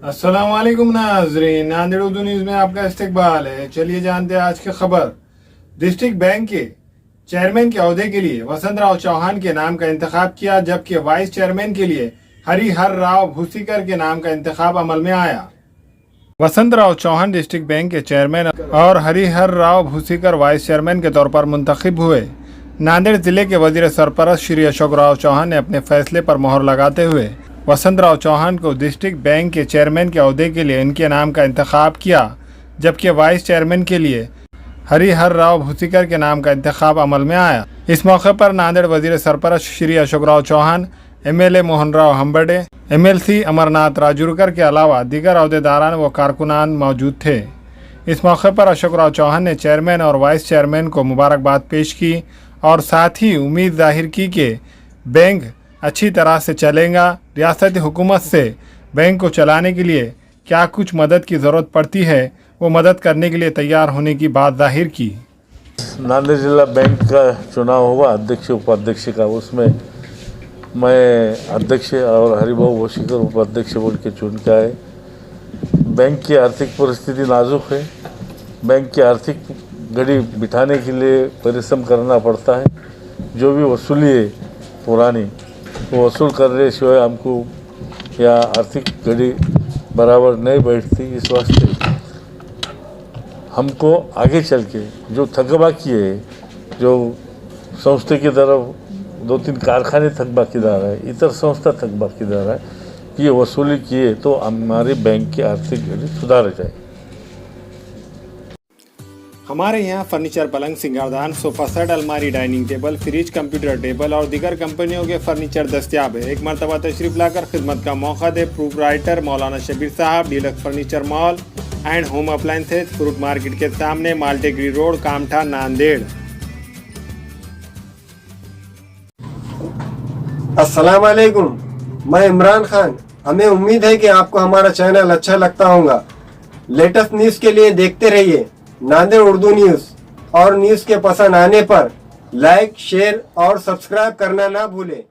अस्सलाम वालेकुम नाज़रीन, नांदेड़ उर्दू न्यूज़ में आपका इस्तकबाल है। चलिए जानते हैं आज की खबर। डिस्ट्रिक्ट बैंक के चेयरमैन के ओहदे के लिए वसंतराव चौहान के नाम का इंतखाब किया, जबकि वाइस चेयरमैन के लिए हरिहर राव भूसीकर के नाम का इंतखाब अमल में आया। वसंतराव चौहान डिस्ट्रिक्ट बैंक के चेयरमैन और हरिहर राव भूसीकर वाइस चेयरमैन के तौर पर मुंतखब हुए। नांदेड़ जिले के वजीर सरपरस्त श्री अशोक राव चौहान ने अपने फैसले पर मोहर लगाते हुए वसंतराव चौहान को डिस्ट्रिक्ट बैंक के चेयरमैन के ओहदे के लिए इनके नाम का इंतखाब किया, जबकि वाइस चेयरमैन के लिए हरिहर राव भूसीकर के नाम का इंतखाब अमल में आया। इस मौके पर नांदेड़ वजीर सरपरस्त श्री अशोक राव चौहान, MLA मोहन राव हम्बड़े, MLC अमरनाथ राजूरकर के अलावा दीगर अहदेदारान व कारकुनान मौजूद थे। इस मौके पर अशोक राव चौहान ने चेयरमैन और वाइस चेयरमैन को मुबारकबाद पेश की और साथ ही उम्मीद जाहिर की कि बैंक अच्छी तरह से चलेगा। रियासती हुकूमत से बैंक को चलाने के लिए क्या कुछ मदद की ज़रूरत पड़ती है, वो मदद करने के लिए तैयार होने की बात जाहिर की। नांदेड़ जिला बैंक का चुनाव हुआ अध्यक्ष उपाध्यक्ष का, उसमें मैं अध्यक्ष और हरिभाऊ भूसीकर उपाध्यक्ष बोल के चुन के आए। बैंक की आर्थिक परिस्थिति नाजुक है। बैंक की आर्थिक घड़ी बिठाने के लिए परिश्रम करना पड़ता है। जो भी वसूली है पुरानी वो वसूल करने सिवाय हमको या आर्थिक घड़ी बराबर नहीं बैठती। इस वास्ते हमको आगे चल के जो थकबाकी है, जो संस्था की तरफ 2-3 कारखाने थकबाकीदार है, इतर संस्था थकबाकीदार है, ये वसूली किए तो हमारे बैंक की आर्थिक घड़ी सुधार जाए। हमारे यहाँ फर्नीचर, पलंग, सिंगारदान, सोफा सेट, अलमारी, dining table, fridge, computer table और दीगर कंपनियों के फर्नीचर दस्तियाब है। एक मरतबा तशरीफ लाकर खिदमत का मौका दे। प्रोपराइटर मौलाना शबीर साहब, deluxe furniture mall and home appliances, fruit market के सामने, माल्टेगरी रोड, कामठा, नांदेड़। अस्सलाम वालेकुम, मैं इमरान खान। हमें उम्मीद है कि आपको हमारा चैनल अच्छा लगता होगा। लेटेस्ट न्यूज़ के लिए देखते रहिए नांदेड़ उर्दू न्यूज़, और न्यूज़ के पसंद आने पर लाइक, शेयर और सब्सक्राइब करना ना भूलें।